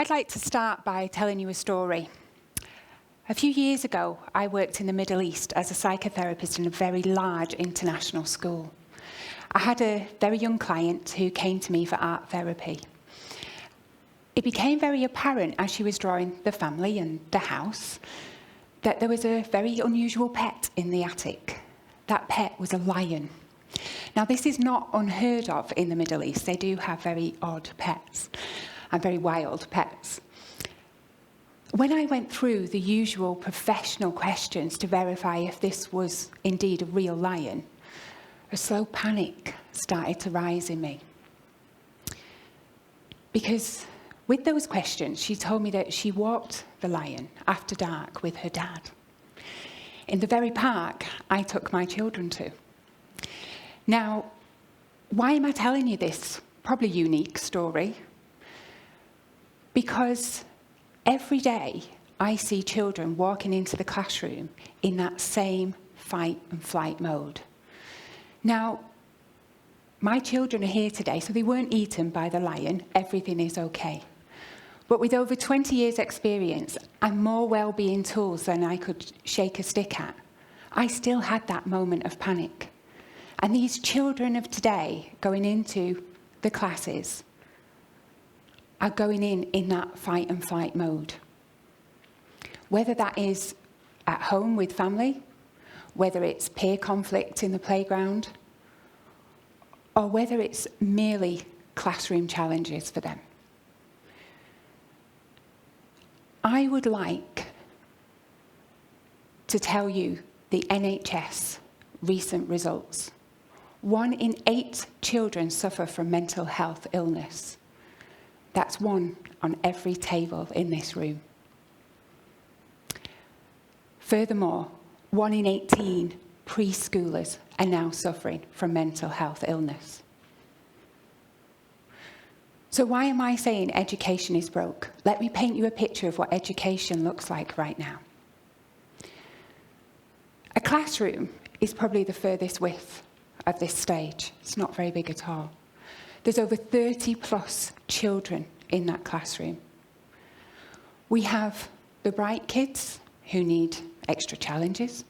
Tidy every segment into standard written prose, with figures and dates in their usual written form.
I'd like to start by telling you a story. A few years ago, I worked in the Middle East as a psychotherapist in a very large international school. I had a very young client who came to me for art therapy. It became very apparent as she was drawing the family and the house that there was a very unusual pet in the attic. That pet was a lion. Now, this is not unheard of in the Middle East. They do have very odd pets and very wild pets. When I went through the usual professional questions to verify if this was indeed a real lion, a slow panic started to rise in me. Because with those questions, she told me that she walked the lion after dark with her dad in the very park I took my children to. Now, why am I telling you this probably unique story? Because every day I see children walking into the classroom in that same fight and flight mode. Now, my children are here today, so they weren't eaten by the lion. Everything is okay. But with over 20 years' experience and more well-being tools than I could shake a stick at, I still had that moment of panic. And these children of today going into the classes are going in that fight and flight mode. Whether that is at home with family, whether it's peer conflict in the playground, or whether it's merely classroom challenges for them. I would like to tell you the NHS recent results. 1 in 8 children suffer from mental health illness. That's 1 on every table in this room. Furthermore, 1 in 18 preschoolers are now suffering from mental health illness. So why am I saying education is broke? Let me paint you a picture of what education looks like right now. A classroom is probably the furthest width of this stage. It's not very big at all. There's over 30 plus children in that classroom. We have the bright kids who need extra challenges.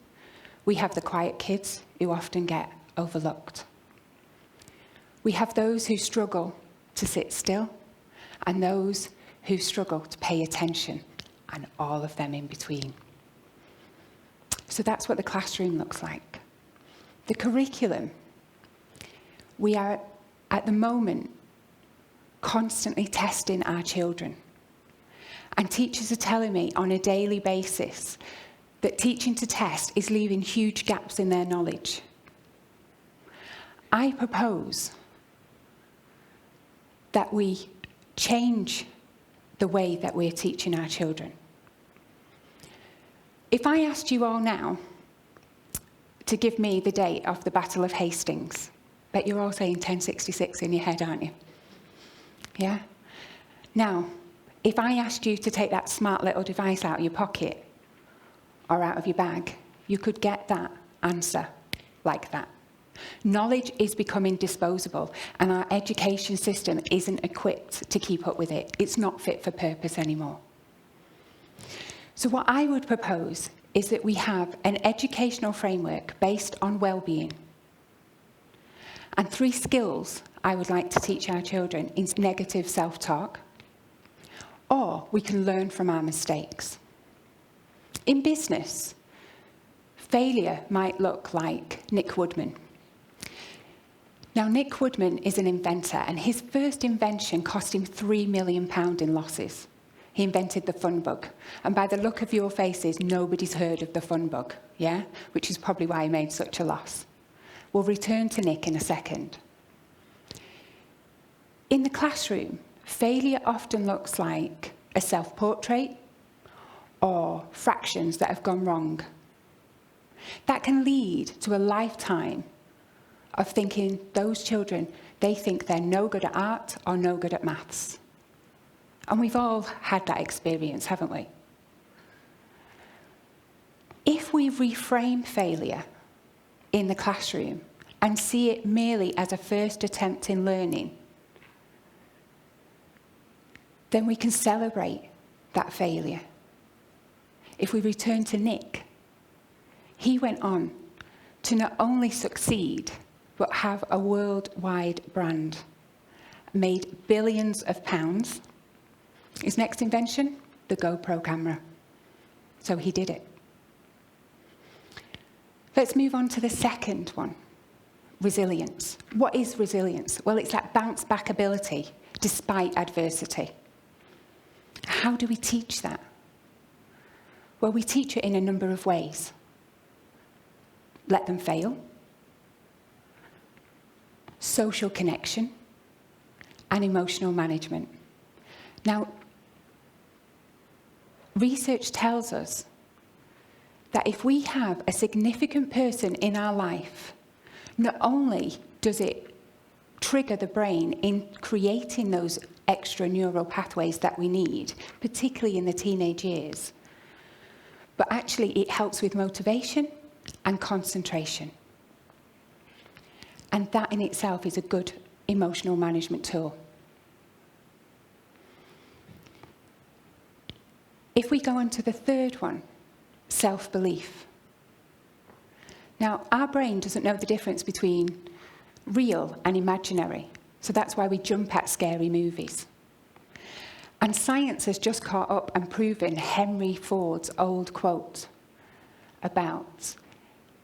We have the quiet kids who often get overlooked. We have those who struggle to sit still and those who struggle to pay attention, and all of them in between. So that's what the classroom looks like. The curriculum. We are at the moment constantly testing our children. And teachers are telling me on a daily basis that teaching to test is leaving huge gaps in their knowledge. I propose that we change the way that we're teaching our children. If I asked you all now to give me the date of the Battle of Hastings, bet you're all saying 1066 in your head, aren't you? Yeah? Now, if I asked you to take that smart little device out of your pocket or out of your bag, you could get that answer like that. Knowledge is becoming disposable, and our education system isn't equipped to keep up with it. It's not fit for purpose anymore. So what I would propose is that we have an educational framework based on well-being. And 3 skills I would like to teach our children is negative self-talk, or we can learn from our mistakes. In business, failure might look like Nick Woodman. Now, Nick Woodman is an inventor, and his first invention cost him £3 million in losses. He invented the fun bug. And by the look of your faces, nobody's heard of the fun bug, yeah? Which is probably why he made such a loss. We'll return to Nick in a second. In the classroom, failure often looks like a self-portrait or fractions that have gone wrong. That can lead to a lifetime of thinking those children, they think they're no good at art or no good at maths. And we've all had that experience, haven't we? If we reframe failure in the classroom and see it merely as a first attempt in learning, then we can celebrate that failure. If we return to Nick, he went on to not only succeed, but have a worldwide brand, made billions of pounds. His next invention, the GoPro camera. So he did it. Let's move on to the second one, resilience. What is resilience? Well, it's that bounce back ability despite adversity. How do we teach that? Well, we teach it in a number of ways. Let them fail, social connection, and emotional management. Now, research tells us that if we have a significant person in our life, not only does it trigger the brain in creating those extra neural pathways that we need, particularly in the teenage years, but actually it helps with motivation and concentration. And that in itself is a good emotional management tool. If we go on to the third one, self-belief. Now, our brain doesn't know the difference between real and imaginary, so that's why we jump at scary movies. And science has just caught up and proven Henry Ford's old quote about,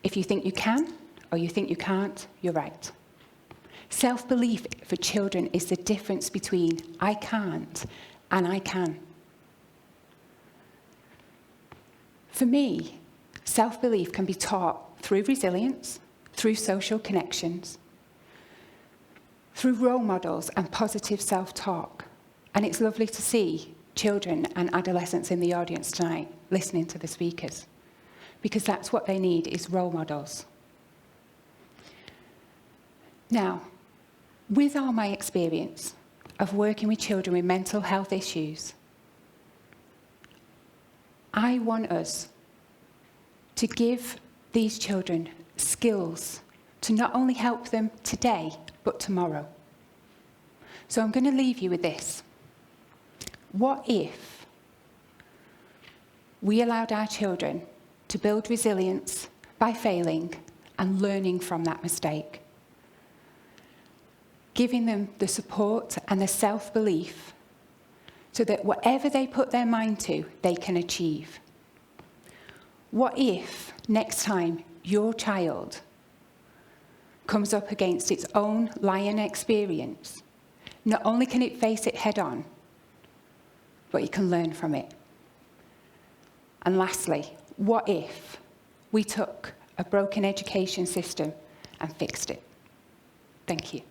if you think you can or you think you can't, you're right. Self-belief for children is the difference between I can't and I can. For me, self-belief can be taught through resilience, through social connections, through role models and positive self-talk. And it's lovely to see children and adolescents in the audience tonight listening to the speakers, because that's what they need, is role models. Now, with all my experience of working with children with mental health issues, I want us to give these children skills to not only help them today, but tomorrow. So I'm going to leave you with this. What if we allowed our children to build resilience by failing and learning from that mistake? Giving them the support and the self-belief so that whatever they put their mind to, they can achieve. What if next time your child comes up against its own lion experience, not only can it face it head on, but it can learn from it? And lastly, what if we took a broken education system and fixed it? Thank you.